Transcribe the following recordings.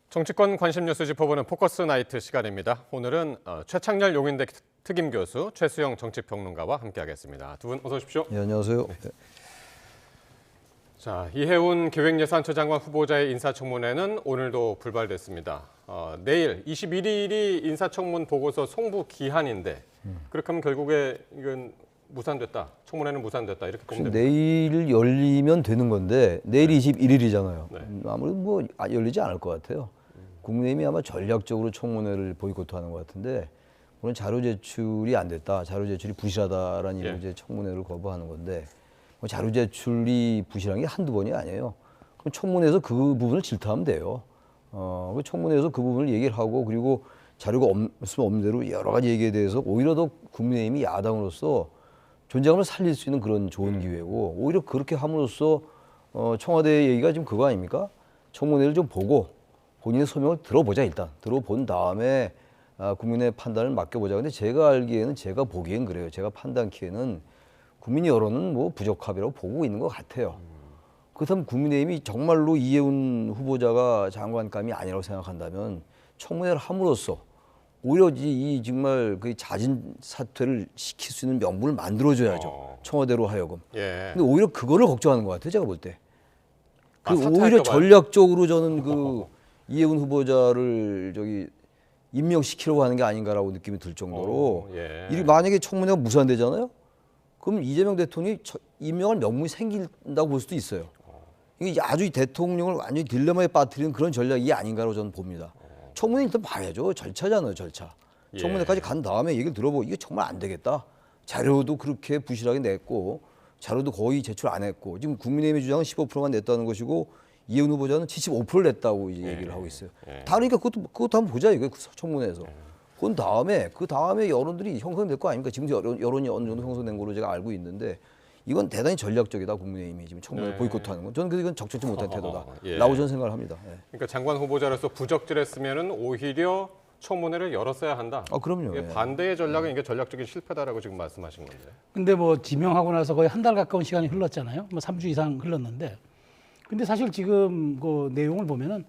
정치권 관심 뉴스 짚어보는 포커스 나이트 시간입니다. 오늘은 최창렬 용인대 특임 교수, 최수영 정치평론가와 함께하겠습니다. 두 분 어서 오십시오. 네, 안녕하세요. 네. 자, 이해운 기획예산처장관 후보자의 인사청문회는 오늘도 불발됐습니다. 내일 21일이 인사청문 보고서 송부 기한인데 그렇게 하면 결국에 이건 무산됐다. 청문회는 무산됐다. 이렇게 보면 됩니다. 내일 열리면 되는 건데 내일이 21일이잖아요. 네. 아무래도 열리지 않을 것 같아요. 국민의힘이 아마 전략적으로 청문회를 보이콧하는 것 같은데 오늘 자료 제출이 안 됐다. 자료 제출이 부실하다라는 이유로 이제 청문회를 거부하는 건데 자료 제출이 부실한 게 한두 번이 아니에요. 그럼 청문회에서 그 부분을 질타하면 돼요. 그 청문회에서 그 부분을 얘기를 하고 그리고 자료가 없으면 없는 대로 여러 가지 얘기에 대해서 오히려 더 국민의힘이 야당으로서 존재감을 살릴 수 있는 그런 좋은 기회고 오히려 그렇게 함으로써 청와대 얘기가 지금 그거 아닙니까? 청문회를 좀 보고 본인의 소명을 들어보자 일단. 들어본 다음에 국민의 판단을 맡겨보자. 근데 제가 알기에는 제가 보기엔 그래요. 제가 판단키에는 국민 여론은 뭐 부적합이라고 보고 있는 것 같아요. 그렇다면 국민의힘이 정말로 이해운 후보자가 장관감이 아니라고 생각한다면 청문회를 함으로써 오히려 이 정말 그 잦은 사퇴를 시킬 수 있는 명분을 만들어줘야죠. 청와대로 하여금. 예. 근데 오히려 그거를 걱정하는 것 같아요. 제가 볼 때. 사퇴할까 오히려 봐요? 전략적으로 저는 그 이해운 후보자를 임명시키려고 하는 게 아닌가라고 느낌이 들 정도로 이 만약에 청문회가 무산되잖아요. 그럼 이재명 대통령이 임명할 명분이 생긴다고 볼 수도 있어요. 이게 아주 대통령을 완전히 딜레마에 빠뜨리는 그런 전략이 아닌가로 저는 봅니다. 청문회 일단 봐야죠. 절차잖아요, 절차. 청문회까지 간 다음에 얘기를 들어보고 이게 정말 안 되겠다. 자료도 그렇게 부실하게 냈고 자료도 거의 제출 안 했고 지금 국민의힘의 주장은 15%만 냈다는 것이고 이해운 후보자는 75%를 냈다고 이제 얘기를 하고 있어요. 다르니까 그것도 한번 보자 이거 청문회에서. 그 다음에 여론들이 형성될 거 아닙니까? 지금 여론이 어느 정도 형성된 걸로 제가 알고 있는데 이건 대단히 전략적이다 국민의힘이 지금 청문회 보이콧하는 건. 저는 이건 적절치 못한 태도다라고 저는 생각을 합니다. 그러니까 장관 후보자로서 부적절했으면은 오히려 청문회를 열었어야 한다. 그럼요. 반대의 전략은 이게 전략적인 실패다라고 지금 말씀하신 건데. 근데 뭐 지명하고 나서 거의 한 달 가까운 시간이 흘렀잖아요. 뭐 3주 이상 흘렀는데. 근데 사실 지금 그 내용을 보면은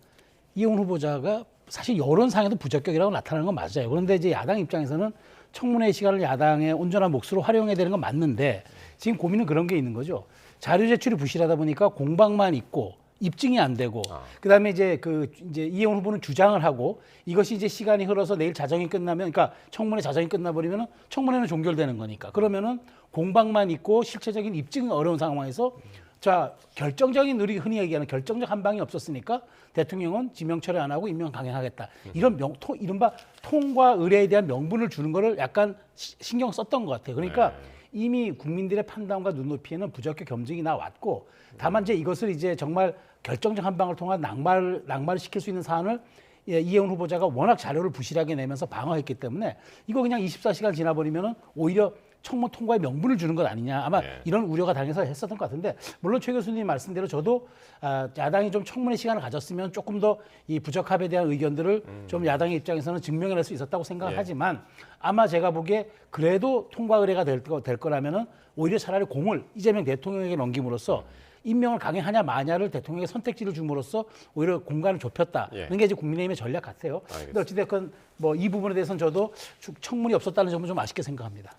이해운 후보자가 사실 여론상에도 부적격이라고 나타나는 건 맞아요. 그런데 이제 야당 입장에서는 청문회 시간을 야당의 온전한 몫으로 활용해야 되는 건 맞는데 지금 고민은 그런 게 있는 거죠. 자료 제출이 부실하다 보니까 공방만 있고 입증이 안 되고 그다음에 이제 이제 이해운 후보는 주장을 하고 이것이 이제 시간이 흘러서 내일 자정이 끝나면 그러니까 청문회 자정이 끝나버리면은 청문회는 종결되는 거니까 그러면은 공방만 있고 실체적인 입증이 어려운 상황에서 자 결정적인 우리 흔히 얘기하는 결정적 한 방이 없었으니까 대통령은 지명 철회 안 하고 임명 강행하겠다. 이런 이른바 통과 의뢰에 대한 명분을 주는 거를 약간 신경 썼던 것 같아요. 그러니까 이미 국민들의 판단과 눈높이에는 부적격 겸증이 나왔고 다만 이제 이것을 이제 정말 결정적 한 방을 통한 낙마를 시킬 수 있는 사안을 이해운 후보자가 워낙 자료를 부실하게 내면서 방어했기 때문에 이거 그냥 24시간 지나버리면은 오히려 청문 통과의 명분을 주는 것 아니냐 아마 이런 우려가 당해서 했었던 것 같은데 물론 최 교수님 말씀대로 저도 야당이 좀 청문회 시간을 가졌으면 조금 더 이 부적합에 대한 의견들을 좀 야당의 입장에서는 증명해낼 수 있었다고 생각하지만 아마 제가 보기에 그래도 통과 의뢰가 될 거라면은 오히려 차라리 공을 이재명 대통령에게 넘김으로써 임명을 강행하냐 마냐를 대통령에게 선택지를 줌으로써 오히려 공간을 좁혔다. 이런 게 이제 국민의힘의 전략 같아요. 근데 어찌됐건 뭐 이 부분에 대해서는 저도 청문이 없었다는 점은 좀 아쉽게 생각합니다.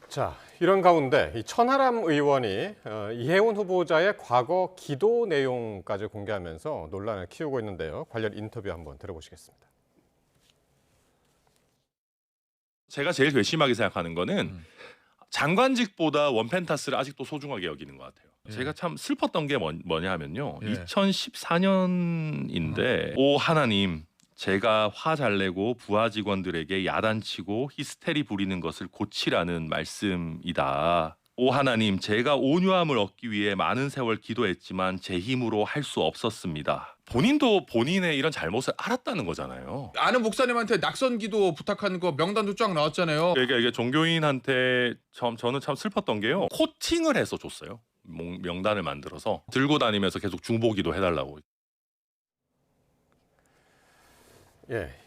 자, 이런 가운데 이 천하람 의원이 이해운 후보자의 과거 기도 내용까지 공개하면서 논란을 키우고 있는데요. 관련 인터뷰 한번 들어보시겠습니다. 제가 제일 괘씸하게 생각하는 거는 장관직보다 원펜타스를 아직도 소중하게 여기는 것 같아요. 제가 참 슬펐던 게 뭐냐 하면요. 2014년인데 오 하나님 제가 화 잘 내고 부하 직원들에게 야단치고 히스테리 부리는 것을 고치라는 말씀이다. 오 하나님 제가 온유함을 얻기 위해 많은 세월 기도했지만 제 힘으로 할 수 없었습니다. 본인도 본인의 이런 잘못을 알았다는 거잖아요. 아는 목사님한테 낙선기도 부탁하는 거 명단도 쫙 나왔잖아요. 이게 종교인한테 저는 참 슬펐던 게요. 코팅을 해서 줬어요. 명단을 만들어서 들고 다니면서 계속 중보기도 해달라고.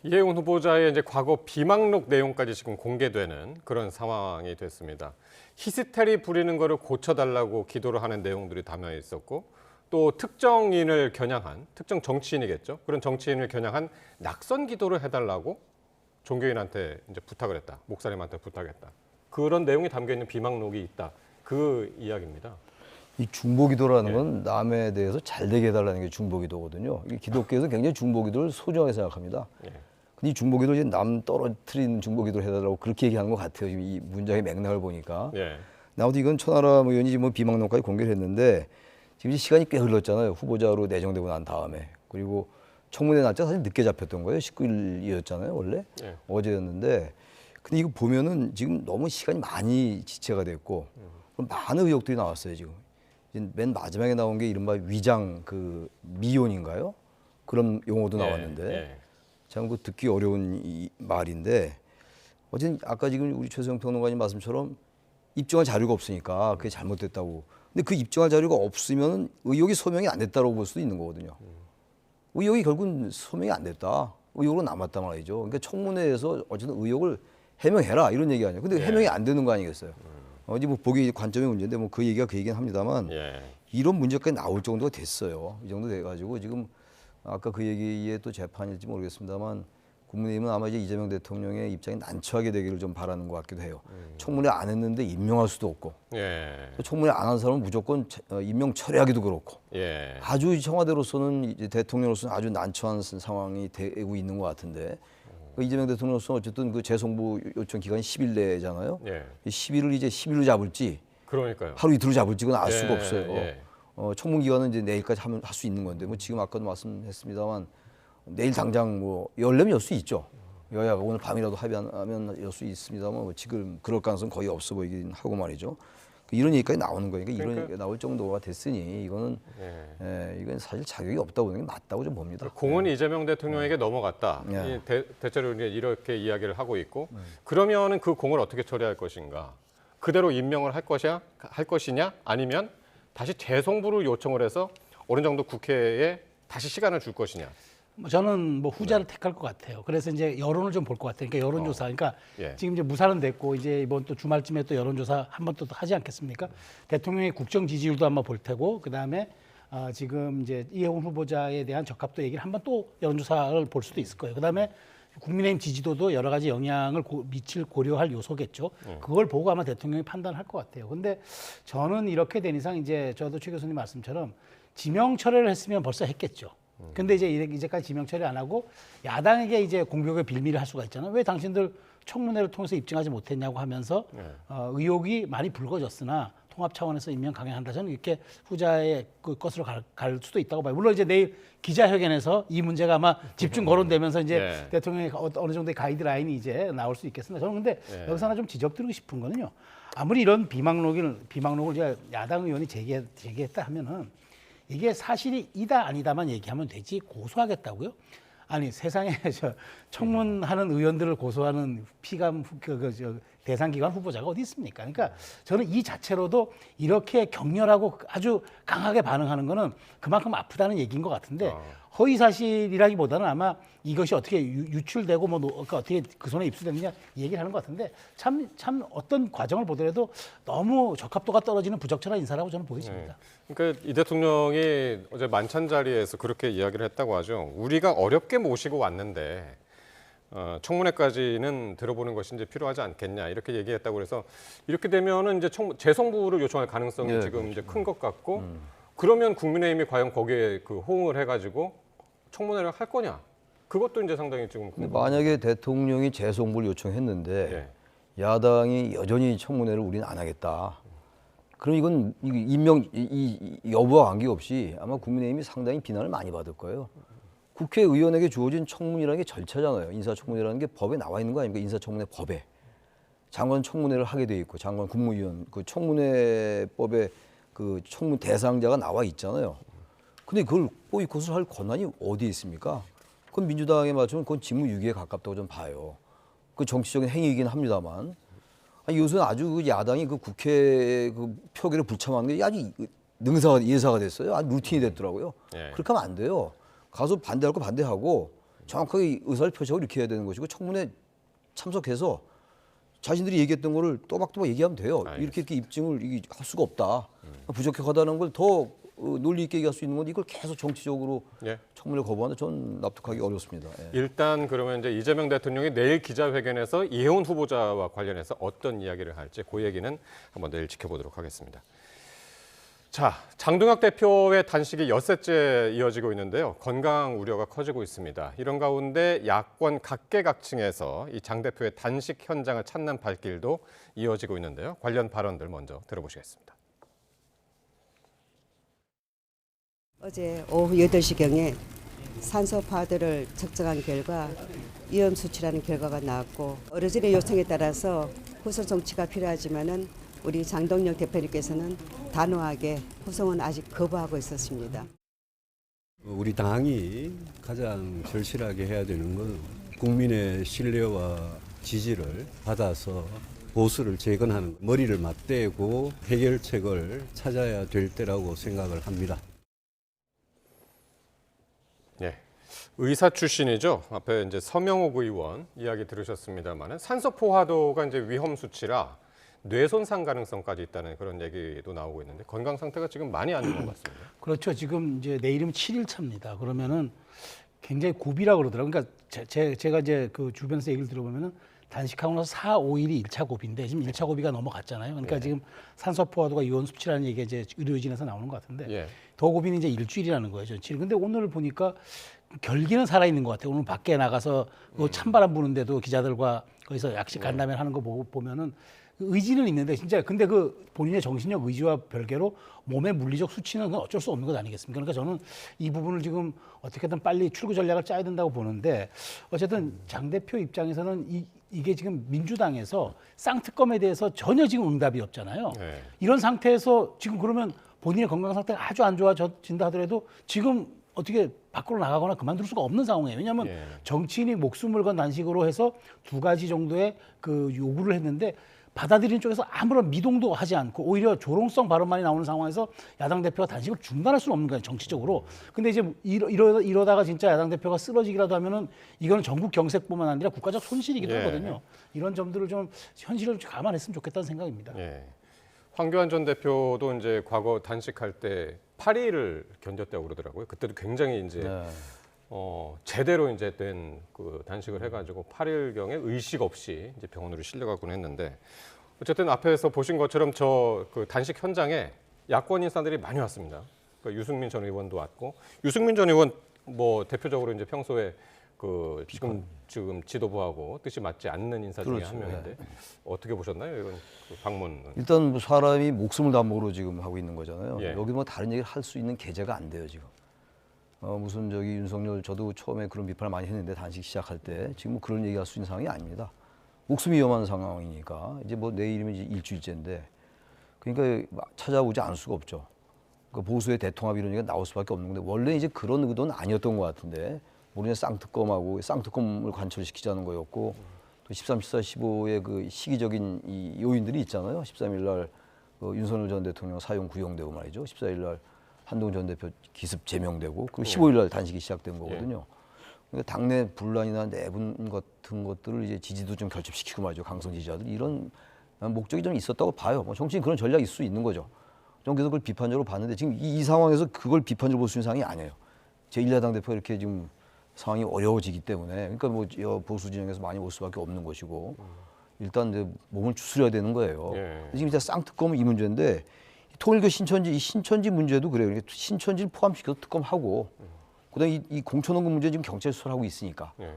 이해운 후보자의 이제 과거 비망록 내용까지 지금 공개되는 그런 상황이 됐습니다. 히스테리 부리는 거를 고쳐달라고 기도를 하는 내용들이 담겨 있었고 또 특정인을 겨냥한 특정 정치인이겠죠. 그런 정치인을 겨냥한 낙선 기도를 해달라고 종교인한테 이제 부탁을 했다. 목사님한테 부탁했다. 그런 내용이 담겨 있는 비망록이 있다. 그 이야기입니다. 이 중보기도라는 건 남에 대해서 잘 되게 해달라는 게 중보기도거든요. 이 기독교에서 굉장히 중보기도를 소중하게 생각합니다. 예. 근데 이 중보기도를 이제 남 떨어뜨리는 중보기도를 해달라고 그렇게 얘기하는 것 같아요. 지금 이 문장의 맥락을 보니까. 예. 아무튼 이건 천하람 의원이 뭐 비망록까지 공개를 했는데 지금 이제 시간이 꽤 흘렀잖아요. 후보자로 내정되고 난 다음에. 그리고 청문회 날짜 사실 늦게 잡혔던 거예요. 19일이었잖아요, 원래. 예. 어제였는데. 근데 이거 보면은 지금 너무 시간이 많이 지체가 됐고 많은 의혹들이 나왔어요, 지금. 맨 마지막에 나온 게 이른바 위장 그 미혼인가요? 그런 용어도 나왔는데. 예. 참 그 듣기 어려운 이 말인데 어쨌든 아까 지금 우리 최수영 평론가님 말씀처럼 입증할 자료가 없으니까 그게 잘못됐다고. 근데 그 입증할 자료가 없으면 의혹이 소명이 안 됐다고 볼 수도 있는 거거든요. 의혹이 결국은 소명이 안 됐다. 의혹으로 남았단 말이죠. 그러니까 청문회에서 어쨌든 의혹을 해명해라 이런 얘기 아니에요. 근데 해명이 안 되는 거 아니겠어요. 어디 뭐 보기 관점의 문제인데 뭐 그 얘기가 그 얘기는 합니다만 예. 이런 문제까지 나올 정도가 됐어요. 이 정도 돼가지고 지금 아까 그 얘기에 또 재판일지 모르겠습니다만 국민의힘은 아마 이제 이재명 대통령의 입장이 난처하게 되기를 좀 바라는 것 같기도 해요. 청문회 안 했는데 임명할 수도 없고 예. 또 청문회 안 한 사람은 무조건 임명 철회하기도 그렇고 예. 아주 청와대로서는 이제 대통령으로서는 아주 난처한 상황이 되고 있는 것 같은데 그 이재명 대통령으로서는 어쨌든 그 재송부 요청 기간이 10일 내잖아요. 예. 10일을 이제 10일로 잡을지 그러니까요. 하루 이틀로 잡을지 그건 알 예, 수가 없어요. 예. 청문 기간은 이제 내일까지 하면 할 수 있는 건데 뭐 지금 아까도 말씀했습니다만 내일 당장 뭐 열려면 열 수 있죠. 여야가 오늘 밤이라도 합의하면 열 수 있습니다만 뭐 지금 그럴 가능성 거의 없어 보이긴 하고 말이죠. 이런 얘기까지 나오는 거니까 이런 얘기가 나올 정도가 됐으니 이거는 이건 사실 자격이 없다고 보는 게 맞다고 좀 봅니다. 공은 이재명 대통령에게 넘어갔다. 예. 대체로 이렇게 이야기를 하고 있고 그러면은 그 공을 어떻게 처리할 것인가? 그대로 임명을 할 것이냐? 아니면 다시 재송부를 요청을 해서 어느 정도 국회에 다시 시간을 줄 것이냐? 저는 뭐 후자를 택할 것 같아요. 그래서 이제 여론을 좀 볼 것 같아요. 그러니까 여론조사. 그러니까 예. 지금 이제 무산은 됐고 이제 이번 또 주말쯤에 또 여론조사 한 번 또 하지 않겠습니까? 대통령의 국정 지지율도 한번 볼 테고 그다음에 지금 이제 이해훈 후보자에 대한 적합도 얘기를 한번 또 여론조사를 볼 수도 있을 거예요. 그다음에 국민의힘 지지도도 여러 가지 영향을 미칠 고려할 요소겠죠. 그걸 보고 아마 대통령이 판단할 것 같아요. 근데 저는 이렇게 된 이상 이제 저도 최 교수님 말씀처럼 지명 철회를 했으면 벌써 했겠죠. 근데 이제까지 지명 처리 안 하고 야당에게 이제 공격의 빌미를 할 수가 있잖아요. 왜 당신들 청문회를 통해서 입증하지 못했냐고 하면서 의혹이 많이 불거졌으나 통합 차원에서 임명 강행한다. 저는 이렇게 후자의 그 것으로 갈 수도 있다고 봐요. 물론 이제 내일 기자회견에서 이 문제가 아마 집중 거론되면서 이제 대통령의 어느 정도의 가이드라인이 이제 나올 수 있겠습니다. 저는 근데 여기서 하나 좀 지적드리고 싶은 거는요. 아무리 이런 비망록을 제가 야당 의원이 제기했다 하면은 이게 사실이다 아니다만 얘기하면 되지 고소하겠다고요? 아니 세상에 청문하는 의원들을 고소하는 피감 대상기관 후보자가 어디 있습니까? 그러니까 저는 이 자체로도 이렇게 격렬하고 아주 강하게 반응하는 거는 그만큼 아프다는 얘기인 것 같은데 허위 사실이라기보다는 아마 이것이 어떻게 유출되고 그러니까 어떻게 그 손에 입수됐느냐 얘기를 하는 것 같은데 참 어떤 과정을 보더라도 너무 적합도가 떨어지는 부적절한 인사라고 저는 보겠습니다. 그러니까 이 대통령이 어제 만찬 자리에서 그렇게 이야기를 했다고 하죠. 우리가 어렵게 모시고 왔는데 청문회까지는 들어보는 것이 이제 필요하지 않겠냐 이렇게 얘기했다고 그래서 이렇게 되면은 이제 재송부를 요청할 가능성이 지금 이제 큰 것 같고 그러면 국민의힘이 과연 거기에 그 호응을 해가지고 청문회를 할 거냐? 그것도 이제 상당히 지금 만약에 대통령이 재송부를 요청했는데 야당이 여전히 청문회를 우리는 안 하겠다. 그럼 이건 임명 이 여부와 관계없이 아마 국민의힘이 상당히 비난을 많이 받을 거예요. 국회의원에게 주어진 청문이라는 게 절차잖아요. 인사청문회라는 게 법에 나와 있는 거 아닙니까? 인사청문회 법에. 장관 청문회를 하게 돼 있고 장관 국무위원 그 청문회법에 그 청문 대상자가 나와 있잖아요. 근데 그걸 보이콧을 할 권한이 어디에 있습니까? 그건 민주당에 맞추면 그건 직무유기에 가깝다고 좀 봐요. 그 정치적인 행위이긴 합니다만. 요새 아주 그 야당이 그 국회 그 표결에 불참하는 게 아주 예사가 됐어요. 아주 루틴이 됐더라고요. 그렇게 하면 안 돼요. 가서 반대할 거 반대하고 정확하게 의사를 펼치고 이렇게 해야 되는 것이고 청문회 참석해서 자신들이 얘기했던 거를 또박또박 얘기하면 돼요. 이렇게 입증을 할 수가 없다. 부적격하다는 걸 더 논리 있게 얘기할 수 있는 건데 이걸 계속 정치적으로 예. 청문회를 거부하는데 전 납득하기 어렵습니다. 예. 일단 그러면 이제 이재명 대통령이 내일 기자회견에서 이혜원 후보자와 관련해서 어떤 이야기를 할지 그 얘기는 한번 내일 지켜보도록 하겠습니다. 자, 장동혁 대표의 단식이 엿새째 이어지고 있는데요. 건강 우려가 커지고 있습니다. 이런 가운데 야권 각계각층에서 이 장 대표의 단식 현장을 찾는 발길도 이어지고 있는데요. 관련 발언들 먼저 들어보시겠습니다. 어제 오후 8시경에 산소 파도를 측정한 결과 위험 수치라는 결과가 나왔고 어르신의 요청에 따라서 후속 정치가 필요하지만은 우리 장동혁 대표님께서는 단호하게 후송은 아직 거부하고 있었습니다. 우리 당이 가장 절실하게 해야 되는 건 국민의 신뢰와 지지를 받아서 보수를 재건하는 머리를 맞대고 해결책을 찾아야 될 때라고 생각을 합니다. 예. 의사 출신이죠. 앞에 이제 서명옥 의원 이야기 들으셨습니다만은 산소 포화도가 이제 위험 수치라 뇌 손상 가능성까지 있다는 그런 얘기도 나오고 있는데 건강 상태가 지금 많이 안 좋은 것 같습니다. 그렇죠. 지금 이제 내일이면 7일 차입니다. 그러면은 굉장히 고비라고 그러더라고요. 그러니까 제가 이제 그 주변에서 얘기를 들어보면은 단식하고 나서 4, 5일이 1차 고비인데 지금 1차 고비가 넘어갔잖아요. 그러니까 지금 산소 포화도가 위험 수치라는 얘기가 이제 의료진에서 나오는 것 같은데 예. 더 고비는 이제 일주일이라는 거예요. 전치. 근데 오늘 보니까 결기는 살아 있는 것 같아요. 오늘 밖에 나가서 그 찬바람 부는데도 기자들과 거기서 약식 간담회 하는 거 보면은 의지는 있는데 진짜 근데 그 본인의 정신력 의지와 별개로 몸의 물리적 수치는 그건 어쩔 수 없는 것 아니겠습니까? 그러니까 저는 이 부분을 지금 어떻게든 빨리 출구 전략을 짜야 된다고 보는데 어쨌든 장 대표 입장에서는 이게 지금 민주당에서 쌍특검에 대해서 전혀 지금 응답이 없잖아요. 네. 이런 상태에서 지금 그러면 본인의 건강 상태가 아주 안 좋아진다 하더라도 지금 어떻게 밖으로 나가거나 그만둘 수가 없는 상황이에요. 왜냐하면 예. 정치인이 목숨을 건 단식으로 해서 2가지 정도의 그 요구를 했는데 받아들이는 쪽에서 아무런 미동도 하지 않고 오히려 조롱성 발언만이 나오는 상황에서 야당 대표가 단식을 중단할 수는 없는 거예요, 정치적으로. 근데 이제 이러다가 진짜 야당 대표가 쓰러지기라도 하면은 이거는 전국 경색뿐만 아니라 국가적 손실이기도 예. 하거든요. 이런 점들을 좀 현실을 좀 감안했으면 좋겠다는 생각입니다. 예. 황교안 전 대표도 이제 과거 단식할 때 8일을 견뎠다고 그러더라고요. 그때도 굉장히 이제 네. 제대로 이제 된 그 단식을 해가지고 8일경에 의식 없이 이제 병원으로 실려가곤 했는데 어쨌든 앞에서 보신 것처럼 저 그 단식 현장에 야권 인사들이 많이 왔습니다. 그러니까 유승민 전 의원도 왔고 유승민 전 의원 뭐 대표적으로 이제 평소에 그 지금 지도부하고 뜻이 맞지 않는 인사 중에 그렇죠. 한 명인데 어떻게 보셨나요? 이건 그 방문은. 일단 뭐 사람이 목숨을 담보로 지금 하고 있는 거잖아요. 예. 여기 뭐 다른 얘기를 할 수 있는 계제가 안 돼요 지금. 무슨 저기 윤석열 저도 처음에 그런 비판을 많이 했는데 단식 시작할 때 지금 뭐 그런 얘기할 수 있는 상황이 아닙니다. 목숨이 위험한 상황이니까 이제 뭐 내일이면 이제 일주일째인데 그러니까 찾아오지 않을 수가 없죠. 그 보수의 대통합 이런 얘기가 나올 수밖에 없는 건데 원래 이제 그런 의도는 아니었던 것 같은데 우리는 쌍특검하고 쌍특검을 관철시키자는 거였고 또 13, 14, 15의 그 시기적인 이 요인들이 있잖아요. 13일 날 윤석열 전 대통령 사형 구형되고 말이죠. 14일 날 한동훈 전 대표 기습 제명되고 그리고 15일 날 단식이 시작된 거거든요. 그러니까 당내 분란이나 내분 같은 것들을 이제 지지도 좀 결집시키고 말이죠. 강성 지지자들 이런 목적이 좀 있었다고 봐요. 뭐 정치인 그런 전략이 있을 수 있는 거죠. 저는 계속 그걸 비판적으로 봤는데 지금 이 상황에서 그걸 비판적으로 볼 수 있는 상황이 아니에요. 제1야당 대표 이렇게 지금 상황이 어려워지기 때문에 그러니까 뭐 보수 진영에서 많이 올 수밖에 없는 것이고 일단 이제 몸을 추스려야 되는 거예요. 예. 지금 이제 쌍특검은 이 문제인데 통일교 신천지 이 신천지 문제도 그래요. 그러니까 신천지를 포함시켜서 특검하고 그다음에 이 공천원금 문제 지금 경찰 수사를 하고 있으니까 예.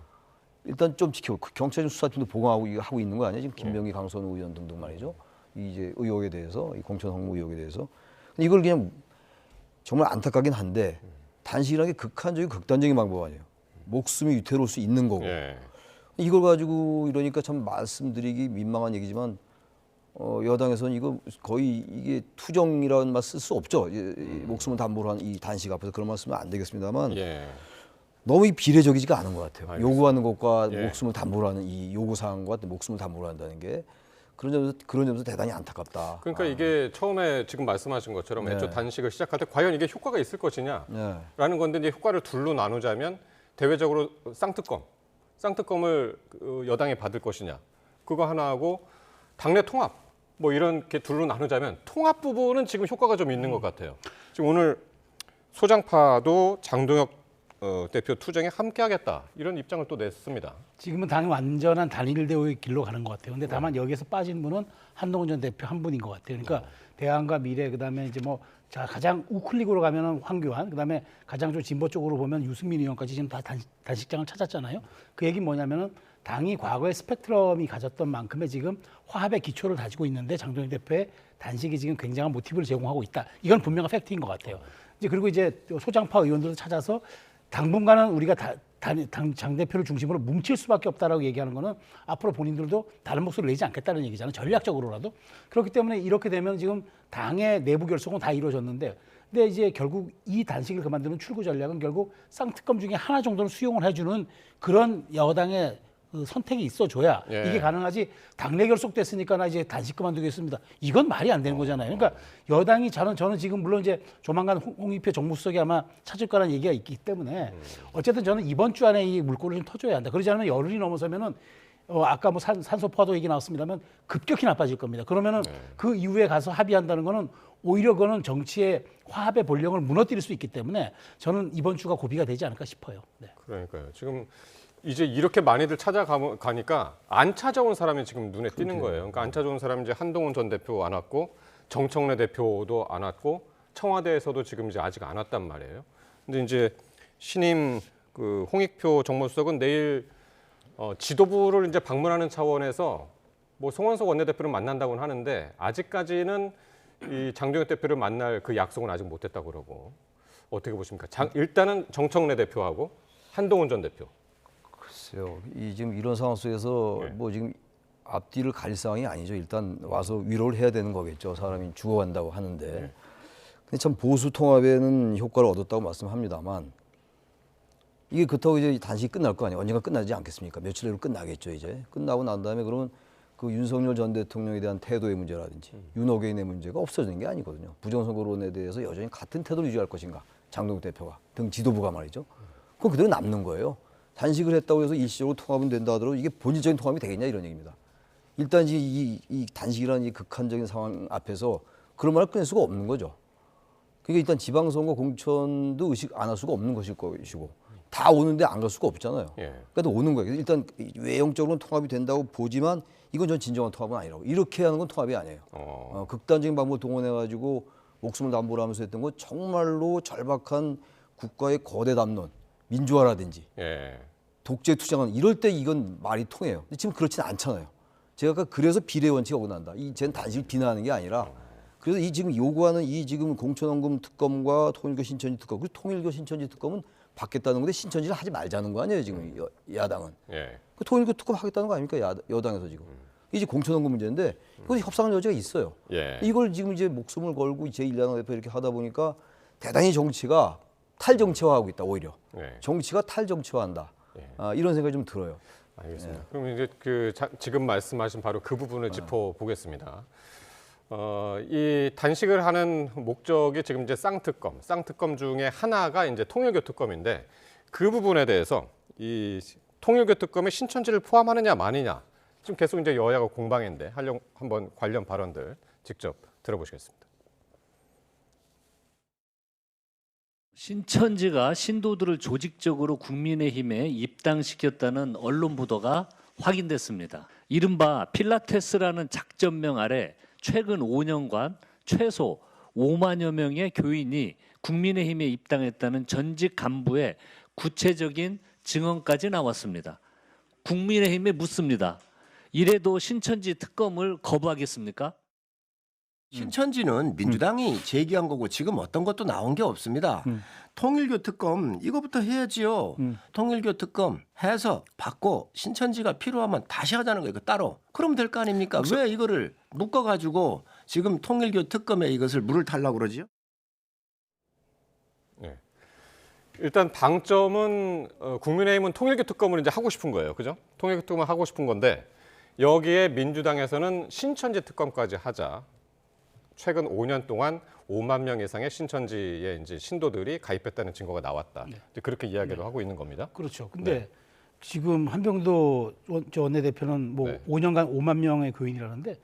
일단 좀 지키고 그 경찰 수사팀도 보강하고 이거 하고 있는 거 아니에요? 지금 김병기 강선우 의원 등등 말이죠. 이 이제 의혹에 대해서 이 공천원금 의혹에 대해서 근데 이걸 그냥 정말 안타깝긴 한데 단식이라는 게 극한적인 극단적인 방법 아니에요. 목숨이 위태로울 수 있는 거고 예. 이걸 가지고 이러니까 참 말씀드리기 민망한 얘기지만 여당에서는 이거 거의 이게 투정이라는 말 쓸 수 없죠. 목숨을 담보로 한 이 단식 앞에서 그런 말 쓰면 안 되겠습니다만 예. 너무 비례적이지가 않은 것 같아요. 알겠습니다. 요구하는 것과 예. 목숨을 담보로 하는 이 요구사항과 목숨을 담보로 한다는 게 그런 점에서 대단히 안타깝다. 그러니까 이게 처음에 지금 말씀하신 것처럼 애초 단식을 시작할 때 과연 이게 효과가 있을 것이냐라는 네. 건데 이제 효과를 둘로 나누자면 대외적으로 쌍특검을 여당이 받을 것이냐 그거 하나 하고 당내 통합 뭐 이런 게 둘로 나누자면 통합 부분은 지금 효과가 좀 있는 것 같아요. 지금 오늘 소장파도 장동혁 대표 투쟁에 함께하겠다 이런 입장을 또 냈습니다. 지금은 당이 완전한 단일 대우의 길로 가는 것 같아요. 근데 다만 여기에서 빠진 분은 한동훈 전 대표 한 분인 것 같아요. 그러니까 대안과 미래, 그다음에 이제 뭐 자 가장 우클릭으로 가면은 황교안, 그다음에 가장 좀 진보 쪽으로 보면 유승민 의원까지 지금 다 단식장을 찾았잖아요. 그 얘기는 뭐냐면은 당이 과거에 스펙트럼이 가졌던 만큼의 지금 화합의 기초를 다지고 있는데 장동혁 대표의 단식이 지금 굉장한 모티브를 제공하고 있다. 이건 분명한 팩트인 것 같아요. 이제 그리고 이제 소장파 의원들을 찾아서 당분간은 우리가 장 대표를 중심으로 뭉칠 수밖에 없다라고 얘기하는 거는 앞으로 본인들도 다른 목소리를 내지 않겠다는 얘기잖아요. 전략적으로라도. 그렇기 때문에 이렇게 되면 지금 당의 내부 결속은 다 이루어졌는데 근데 이제 결국 이 단식을 그만두는 출구 전략은 결국 쌍특검 중에 하나 정도는 수용을 해주는 그런 여당의 그 선택이 있어줘야 예. 이게 가능하지. 당내 결속됐으니까 나 이제 단식 그만두겠습니다. 이건 말이 안 되는 거잖아요. 그러니까 여당이 저는 지금 물론 이제 조만간 홍익표 정무수석이 아마 찾을 거라는 얘기가 있기 때문에 어쨌든 저는 이번 주 안에 이 물꼬를 좀 터줘야 한다. 그러지 않으면 열흘이 넘어서면은 아까 뭐 산소포화도 얘기 나왔습니다만 급격히 나빠질 겁니다. 그러면은 그 이후에 가서 합의한다는 거는 오히려 그거는 정치의 화합의 본령을 무너뜨릴 수 있기 때문에 저는 이번 주가 고비가 되지 않을까 싶어요. 네. 그러니까요. 지금 이제 이렇게 많이들 찾아가니까 안 찾아온 사람이 지금 눈에 띄는 거예요. 그러니까 안 찾아온 사람이 이제 한동훈 전 대표 안 왔고 정청래 대표도 안 왔고 청와대에서도 지금 이제 아직 안 왔단 말이에요. 근데 이제 신임 그 홍익표 정무수석은 내일 지도부를 이제 방문하는 차원에서 뭐 송원석 원내대표를 만난다고는 하는데 아직까지는 이 장동혁 대표를 만날 그 약속은 아직 못했다고 그러고 어떻게 보십니까? 일단은 정청래 대표하고 한동훈 전 대표. 글쎄요. 지금 이런 상황 속에서 네. 뭐 지금 앞뒤를 가릴 상황이 아니죠. 일단 와서 위로를 해야 되는 거겠죠. 사람이 죽어간다고 하는데. 근데 참 보수 통합에는 효과를 얻었다고 말씀합니다만 이게 그렇다고 이제 단식이 끝날 거 아니에요. 언젠가 끝나지 않겠습니까? 며칠 내로 끝나겠죠. 이제 끝나고 난 다음에 그러면 그 윤석열 전 대통령에 대한 태도의 문제라든지 윤호개인의 문제가 없어지는 게 아니거든요. 부정선거론에 대해서 여전히 같은 태도를 유지할 것인가. 장동혁 대표가 등 지도부가 말이죠. 그건 그대로 남는 거예요. 단식을 했다고 해서 일시적으로 통합은 된다 하더라도 이게 본질적인 통합이 되겠냐 이런 얘기입니다. 일단 이 단식이라는 이 극한적인 상황 앞에서 그런 말을 꺼낼 수가 없는 거죠. 그러니까 일단 지방선거 공천도 의식 안 할 수가 없는 것일 것이고 다 오는데 안 갈 수가 없잖아요. 예. 그러니까 오는 거예요. 일단 외형적으로는 통합이 된다고 보지만 이건 전 진정한 통합은 아니라고. 이렇게 하는 건 통합이 아니에요. 극단적인 방법을 동원해가지고 목숨을 담보로 하면서 했던 건 정말로 절박한 국가의 거대 담론, 민주화라든지 예. 독재 투쟁은 이럴 때 이건 말이 통해요. 근데 지금 그렇지는 않잖아요. 제가 아까 그래서 비례 원칙이 어긋난다. 쟤는 단식을 비난하는 게 아니라 그래서 이 지금 요구하는 이 지금 공천원금 특검과 통일교 신천지 특검, 그리고 통일교 신천지 특검은 받겠다는 건데 신천지를 하지 말자는 거 아니에요 지금 야당은. 예. 그 통일교 특검 하겠다는 거 아닙니까 여당에서 지금. 이제 공천원금 문제인데 이거 협상할 여지가 있어요. 예. 이걸 지금 이제 목숨을 걸고 제1야당 대표 이렇게 하다 보니까 대단히 정치가 탈정치화하고 있다 오히려. 예. 정치가 탈정치화한다. 예. 이런 생각이 좀 들어요. 알겠습니다. 그럼 이제 지금 말씀하신 바로 그 부분을 짚어보겠습니다. 이 단식을 하는 목적이 지금 이제 쌍특검 중에 하나가 이제 통일교 특검인데 그 부분에 대해서 이 통일교 특검에 신천지를 포함하느냐 마느냐 지금 계속 이제 여야가 공방인데 한번 관련 발언들 직접 들어보시겠습니다. 신천지가 신도들을 조직적으로 국민의힘에 입당시켰다는 언론 보도가 확인됐습니다. 이른바 필라테스라는 작전명 아래 최근 5년간 최소 5만여 명의 교인이 국민의힘에 입당했다는 전직 간부의 구체적인 증언까지 나왔습니다. 국민의힘에 묻습니다. 이래도 신천지 특검을 거부하겠습니까? 신천지는 민주당이 제기한 거고 지금 어떤 것도 나온 게 없습니다. 통일교 특검 이거부터 해야지요. 통일교 특검 해서 받고 신천지가 필요하면 다시 하자는 거예요. 따로. 그러면 될 거 아닙니까? 왜 이거를 묶어가지고 지금 통일교 특검에 이것을 물을 타려고 그러지요? 네. 일단 방점은 국민의힘은 통일교 특검을 이제 하고 싶은 거예요, 그죠? 통일교 특검을 하고 싶은 건데 여기에 민주당에서는 신천지 특검까지 하자. 최근 5년 동안 5만 명 이상의 신천지의 이제 신도들이 가입했다는 증거가 나왔다. 네. 그렇게 이야기를 하고 있는 겁니다. 그렇죠. 근데 지금 한병도 원내대표는 뭐 5년간 5만 명의 교인이라는데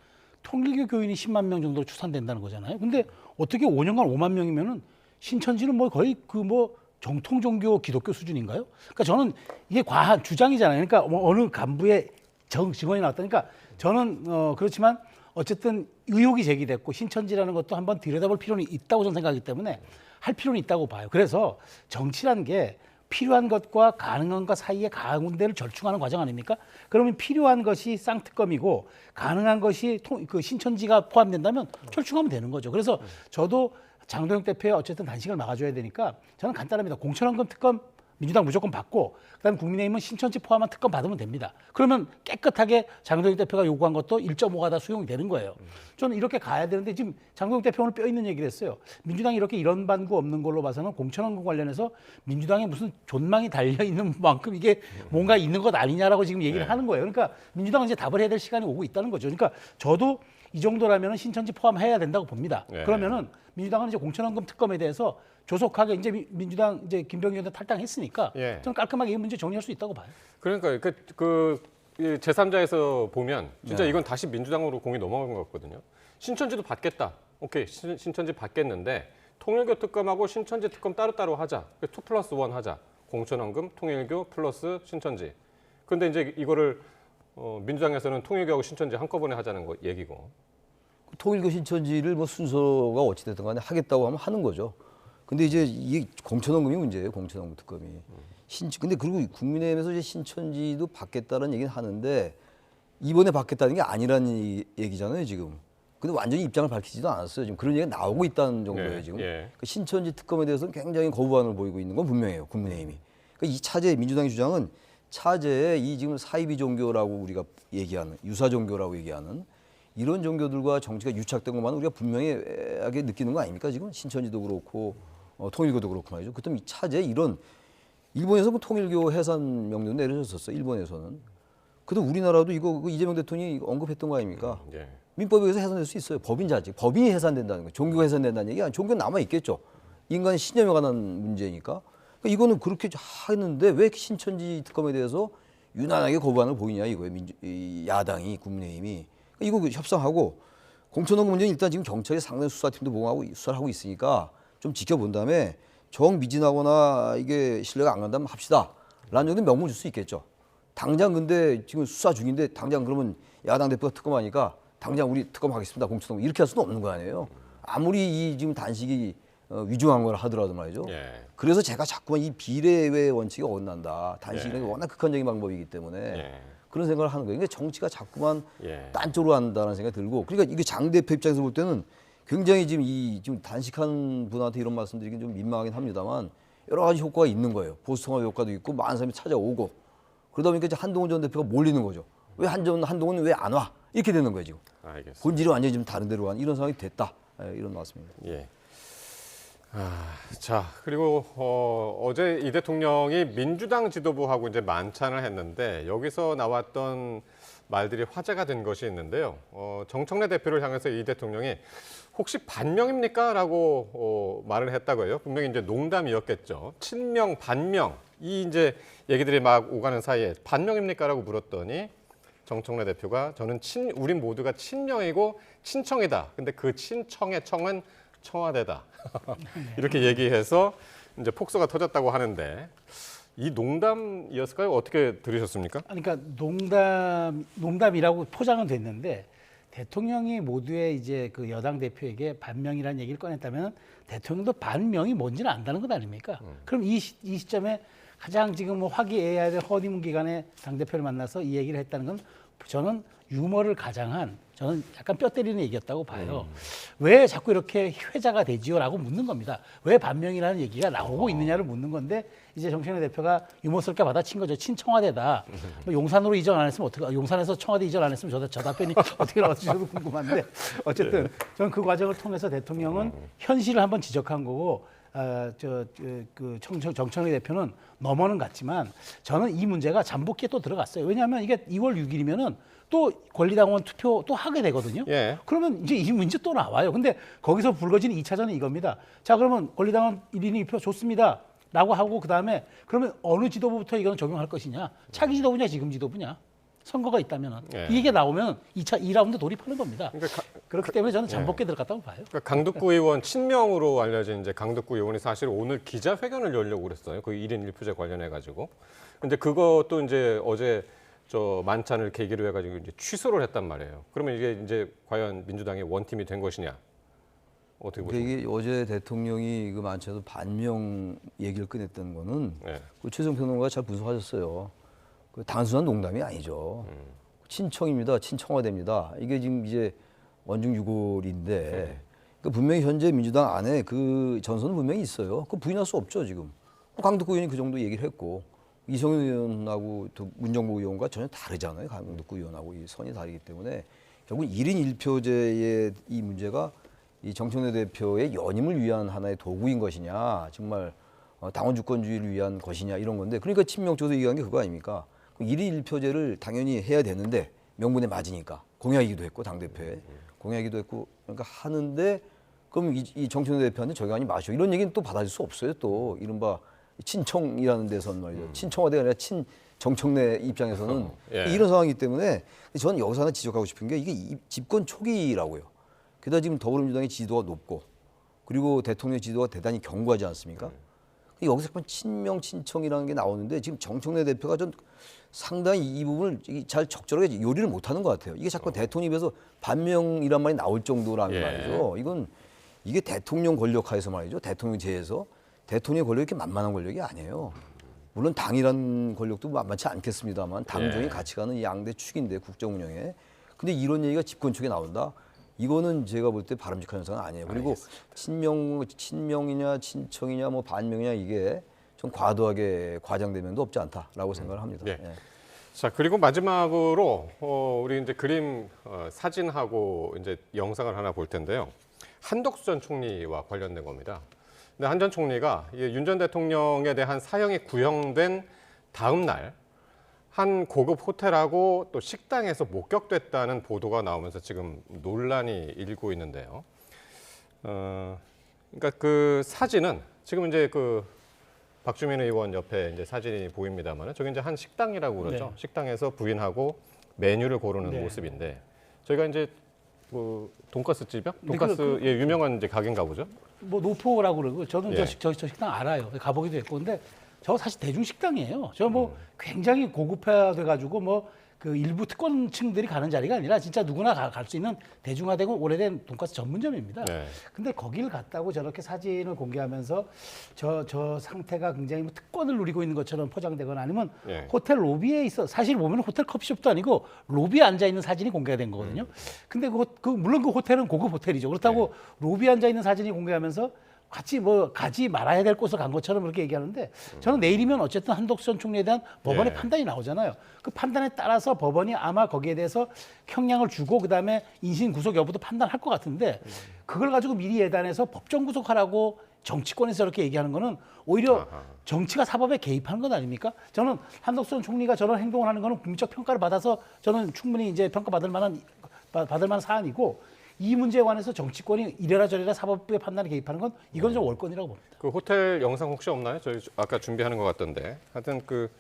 통일교 교인이 10만 명 정도 추산된다는 거잖아요. 근데 어떻게 5년간 5만 명이면은 신천지는 뭐 거의 그 뭐 정통 종교 기독교 수준인가요? 그러니까 저는 이게 과한 주장이잖아요. 그러니까 뭐 어느 간부의 증언이 나왔다. 그러니까 저는 그렇지만 어쨌든 의혹이 제기됐고 신천지라는 것도 한번 들여다볼 필요는 있다고 저는 생각하기 때문에 할 필요는 있다고 봐요. 그래서 정치란 게 필요한 것과 가능한 것 사이에 가운데를 절충하는 과정 아닙니까? 그러면 필요한 것이 쌍특검이고 가능한 것이 그 신천지가 포함된다면 절충하면 되는 거죠. 그래서 저도 장도영 대표의 어쨌든 단식을 막아줘야 되니까 저는 간단합니다. 공천원금 특검 민주당 무조건 받고 그다음에 국민의힘은 신천지 포함한 특검 받으면 됩니다. 그러면 깨끗하게 장도영 대표가 요구한 것도 1.5가 다 수용이 되는 거예요. 저는 이렇게 가야 되는데 지금 장도영 대표 오늘 뼈 있는 얘기를 했어요. 민주당이 이렇게 이런 반구 없는 걸로 봐서는 공천원금 관련해서 민주당에 무슨 존망이 달려있는 만큼 이게 뭔가 있는 것 아니냐라고 지금 얘기를 하는 거예요. 그러니까 민주당은 이제 답을 해야 될 시간이 오고 있다는 거죠. 그러니까 저도 이 정도라면 신천지 포함해야 된다고 봅니다. 그러면은 민주당은 이제 공천원금 특검에 대해서 조속하게 이제 민주당 이제 김병기 의원도 탈당했으니까 저는 깔끔하게 이 문제 정리할 수 있다고 봐요. 그러니까 제3자에서 보면 진짜 이건 다시 민주당으로 공이 넘어간 것 같거든요. 신천지도 받겠다. 오케이, 신천지 받겠는데 통일교 특검하고 신천지 특검 따로따로 하자. 2+1 하자. 공천원금, 통일교 플러스 신천지. 그런데 이제 이거를 민주당에서는 통일교하고 신천지 한꺼번에 하자는 거 얘기고. 통일교 신천지를 뭐 순서가 어찌됐든 간에 하겠다고 하면 하는 거죠. 근데 이제 이게 공천원금이 문제예요. 공천원금 특검이. 근데 그리고 국민의힘에서 이제 신천지도 받겠다는 얘기는 하는데 이번에 받겠다는 게 아니라는 얘기잖아요, 지금. 근데 완전히 입장을 밝히지도 않았어요. 지금 그런 얘기가 나오고 있다는 정도예요, 지금. 그 신천지 특검에 대해서는 굉장히 거부반응을 보이고 있는 건 분명해요, 국민의힘이. 그러니까 이 차제 민주당의 주장은 차제에 이 지금 사이비 종교라고 우리가 얘기하는 유사 종교라고 얘기하는 이런 종교들과 정치가 유착된 것만 우리가 분명하게 느끼는 거 아닙니까? 지금 신천지도 그렇고 통일교도 그렇고 말이죠. 그렇다면 이 차제 이런 일본에서 뭐 통일교 해산 명령 내려졌었어. 일본에서는. 근데 우리나라도 이거 이재명 대통령이 언급했던 거 아닙니까? 민법에 의해서 해산될 수 있어요. 법인 자직, 법인이 해산된다는 거예요. 종교가 해산된다는 얘기가 아니라 종교는 남아 있겠죠. 인간의 신념에 관한 문제니까. 그러니까 이거는 그렇게 하는데 왜 신천지 특검에 대해서 유난하게 거부반응을 보이냐 이거예요. 야당이 국민의힘이. 이거 협상하고 공천원금 문제는 일단 지금 경찰이 상당 수사팀도 보고하고 수사를 하고 있으니까 좀 지켜본 다음에 정미진하거나 이게 신뢰가 안 간다면 합시다. 라는 정도 명분 줄 수 있겠죠. 당장 근데 지금 수사 중인데 당장 그러면 야당 대표가 특검하니까 당장 우리 특검하겠습니다. 공천원금 이렇게 할 수는 없는 거 아니에요. 아무리 이 지금 단식이 위중한 걸 하더라도 말이죠. 그래서 제가 자꾸만 이 비례의 원칙이 어긋난다. 단식은 워낙 극한적인 방법이기 때문에 그런 생각을 하는 거예요. 그러니까 정치가 자꾸만 딴 쪽으로 한다는 생각이 들고, 그러니까 이게 장 대표 입장에서 볼 때는 굉장히 지금 단식한 분한테 이런 말씀드리긴 좀 민망하긴 합니다만 여러 가지 효과가 있는 거예요. 보수 통합 효과도 있고 많은 사람이 찾아오고 그러다 보니까 이제 한동훈 전 대표가 몰리는 거죠. 왜 한동훈은 왜 안 와? 이렇게 되는 거예요 지금. 알겠습니다. 본질이 완전히 좀 다른 데로 간 이런 상황이 됐다. 이런 말씀입니다. 자, 그리고 어제 이 대통령이 민주당 지도부하고 이제 만찬을 했는데 여기서 나왔던 말들이 화제가 된 것이 있는데요. 정청래 대표를 향해서 이 대통령이 혹시 반명입니까? 라고 말을 했다고 해요. 분명히 이제 농담이었겠죠. 친명, 반명. 이 이제 얘기들이 막 오가는 사이에 반명입니까? 라고 물었더니 정청래 대표가 저는 우린 모두가 친명이고 친청이다. 근데 그 친청의 청은 청와대다. 이렇게 얘기해서 이제 폭소가 터졌다고 하는데 이 농담이었을까요? 어떻게 들으셨습니까? 그러니까 농담이라고 포장은 됐는데 대통령이 모두의 이제 그 여당 대표에게 반명이라는 얘기를 꺼냈다면 대통령도 반명이 뭔지는 안다는 것 아닙니까? 그럼 이 시점에 가장 지금 뭐 화기애애해야 될 허니문 기간에 당 대표를 만나서 이 얘기를 했다는 건 저는 유머를 가장한 저는 약간 뼈 때리는 얘기였다고 봐요. 왜 자꾸 이렇게 회자가 되지요라고 묻는 겁니다. 왜 반명이라는 얘기가 나오고 있느냐를 묻는 건데 이제 정청래 대표가 유머스럽게 받아친 거죠. 친청와대다. 뭐 용산으로 이전 안 했으면 어떻게? 용산에서 청와대 이전 안 했으면 저 답변이 어떻게 나올지 저도 궁금한데 어쨌든 저는 그 과정을 통해서 대통령은 현실을 한번 지적한 거고. 정청래 대표는 넘어는 갔지만 저는 이 문제가 잠복기에 또 들어갔어요. 왜냐하면 이게 2월 6일이면은 또 권리당원 투표 또 하게 되거든요. 그러면 이제 이 문제 또 나와요. 근데 거기서 불거지는 2차전은 이겁니다. 자, 그러면 권리당원 1인 1표 좋습니다. 라고 하고 그다음에 그러면 어느 지도부부터 이건 적용할 것이냐. 차기 지도부냐 지금 지도부냐. 선거가 있다면은 예. 이게 나오면 2라운드 돌입하는 겁니다. 그러니까 그렇기 때문에 저는 잠복게 들어갔다고 봐요. 그러니까 강덕구 의원 친명으로 알려진 이제 강덕구 의원이 사실 오늘 기자회견을 열려고 그랬어요. 그 1인 1표제 관련해 가지고. 근데 그것도 이제 어제 저 만찬을 계기로 해가지고 이제 취소를 했단 말이에요. 그러면 이게 이제 과연 민주당의 원팀이 된 것이냐? 어떻게 보십니까? 이게 어제 대통령이 그 만찬에서 반명 얘기를 꺼냈던 거는 네. 그 최종 평론가가 잘 분석하셨어요. 그 단순한 농담이 아니죠. 친청입니다. 친청화됩니다. 이게 지금 이제 원중 유골인데 그 분명히 현재 민주당 안에 그 전선은 분명히 있어요. 그 부인할 수 없죠 지금. 강덕구 의원이 그 정도 얘기를 했고 이성윤 의원하고 또 문정복 의원과 전혀 다르잖아요. 강덕구 의원하고 이 선이 다르기 때문에 결국 1인 1표제의 이 문제가 이 정청래 대표의 연임을 위한 하나의 도구인 것이냐, 정말 당원 주권주의를 위한 것이냐 이런 건데, 그러니까 친명 쪽에서 얘기한 게 그거 아닙니까? 1인 1표제를 당연히 해야 되는데 명분에 맞으니까 공약이기도 했고 당대표에 공약이기도 했고 그러니까 하는데 그럼 이 정청래 대표한테 저기 하니 마시오 이런 얘기는 또 받아줄 수 없어요. 또 이른바 친청이라는 데서는 말이죠. 친청화대가 아니라 정청래 입장에서는 예. 이런 상황이기 때문에 저는 여기서 하나 지적하고 싶은 게 이게 집권 초기라고요. 게다가 지금 더불어민주당의 지지도가 높고 그리고 대통령의 지지도가 대단히 견고하지 않습니까? 여기서 친명 친청이라는 게 나오는데 지금 정청래 대표가 좀 상당히 이 부분을 잘 적절하게 요리를 못하는 것 같아요. 이게 자꾸 대통령 입에서 반명이란 말이 나올 정도라는 예. 말이죠. 이게 대통령 권력하에서 말이죠. 대통령 제에서 대통령의 권력이 이렇게 만만한 권력이 아니에요. 물론 당이란 권력도 만만치 않겠습니다만 당정이 예. 같이 가는 이 양대 축인데 국정 운영에. 근데 이런 얘기가 집권 쪽에 나온다. 이거는 제가 볼 때 바람직한 현상은 아니에요. 그리고 친명이냐 친청이냐 뭐 반명이냐 이게 좀 과도하게 과장된 면도 없지 않다라고 생각을 합니다. 네. 예. 자, 그리고 마지막으로 우리 이제 그림 사진하고 이제 영상을 하나 볼 텐데요. 한덕수 전 총리와 관련된 겁니다. 근데 한 전 총리가 윤 전 대통령에 대한 사형이 구형된 다음 날 한 고급 호텔하고 또 식당에서 목격됐다는 보도가 나오면서 지금 논란이 일고 있는데요. 그러니까 그 사진은 지금 이제 그 박주민 의원 옆에 이제 사진이 보입니다만 저기 이제 한 식당이라고 그러죠. 네. 식당에서 부인하고 메뉴를 고르는 네. 모습인데 저희가 이제 뭐 돈가스 집이요? 네, 돈가스 예, 유명한 이제 가게인가 보죠. 뭐 노포라고 그러고 저는 예. 저 식당 알아요. 가보기도 했고 근데 저 사실 대중식당이에요. 저 뭐 굉장히 고급화돼 가지고 뭐 그 일부 특권층들이 가는 자리가 아니라 진짜 누구나 갈 수 있는 대중화되고 오래된 돈가스 전문점입니다. 네. 근데 거기를 갔다고 저렇게 사진을 공개하면서 저 상태가 굉장히 뭐 특권을 누리고 있는 것처럼 포장되거나 아니면 예. 호텔 로비에 있어 사실 보면 호텔 커피숍도 아니고 로비에 앉아 있는 사진이 공개가 된 거거든요. 근데 물론 그 호텔은 고급 호텔이죠. 그렇다고 로비에 앉아 있는 사진이 공개하면서 같이 뭐 가지 말아야 될 곳을 간 것처럼 그렇게 얘기하는데 저는 내일이면 어쨌든 한덕수 전 총리에 대한 법원의 예. 판단이 나오잖아요. 그 판단에 따라서 법원이 아마 거기에 대해서 형량을 주고 그다음에 인신 구속 여부도 판단할 것 같은데 그걸 가지고 미리 예단해서 법정 구속하라고 정치권에서 이렇게 얘기하는 거는 오히려 정치가 사법에 개입하는 건 아닙니까? 저는 한덕수 전 총리가 저런 행동을 하는 거는 국민적 평가를 받아서 저는 충분히 이제 평가받을 만한 사안이고 이 문제에 관해서 정치권이 이래라 저래라 사법부의 판단에 개입하는 건 이건 좀 월권이라고 봅니다. 그 호텔 영상 혹시 없나요? 저희 아까 준비하는 것 같던데. 하여튼 그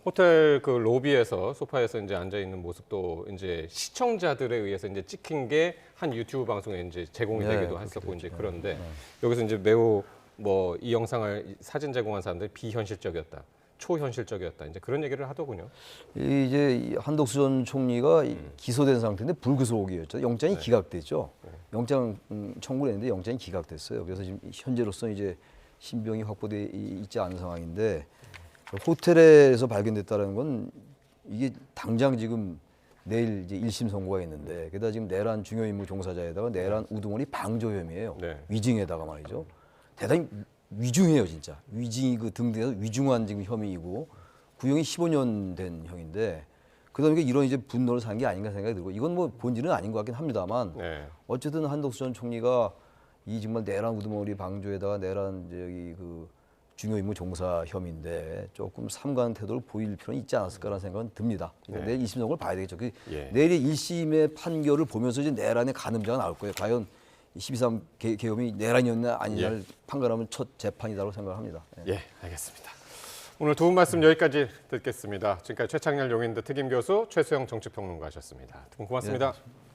호텔 그 로비에서 소파에서 이제 앉아 있는 모습도 이제 시청자들에 의해서 이제 찍힌 게 한 유튜브 방송에 이제 제공이 네, 되기도 했었고 이제 그런데 여기서 이제 매우 뭐 이 영상을 사진 제공한 사람들이 비현실적이었다. 초현실적이었다. 이제 그런 얘기를 하더군요. 이제 한덕수 전 총리가 기소된 상태인데 불구속이었죠. 영장이 기각됐죠. 영장 청구를 했는데 영장이 기각됐어요. 그래서 지금 현재로서 이제 신병이 확보돼 있지 않은 상황인데 호텔에서 발견됐다는 건 이게 당장 지금 내일 이제 1심 선고가 있는데 게다가 지금 내란 중요 임무 종사자에다가 내란 우두머리 방조 혐의예요. 네. 위증에다가 말이죠. 대단히 위중해요, 진짜. 위증이 그 등등해서 위중한 지금 혐의이고 구형이 15년 된 형인데 그다음에 이런 이제 분노를 산 게 아닌가 생각이 들고 이건 뭐 본질은 아닌 것 같긴 합니다만 네. 어쨌든 한덕수 전 총리가 이 정말 내란 우두머리 방조에다가 내란 저기 그 중요 임무 종사 혐의인데 조금 삼가한 태도를 보일 필요는 있지 않았을까라는 생각은 듭니다. 네. 내일 2심 선고를 봐야 되겠죠. 예. 내일 1심의 판결을 보면서 이제 내란의 가늠자가 나올 거예요. 과연 12.3 계엄이 내란이었나 아니냐를 판가름은 첫 재판이라고 생각합니다. 예, 알겠습니다. 오늘 두 분 말씀 여기까지 듣겠습니다. 지금까지 최창렬 용인대 특임 교수, 최수영 정치평론가셨습니다. 두 분 고맙습니다. 예.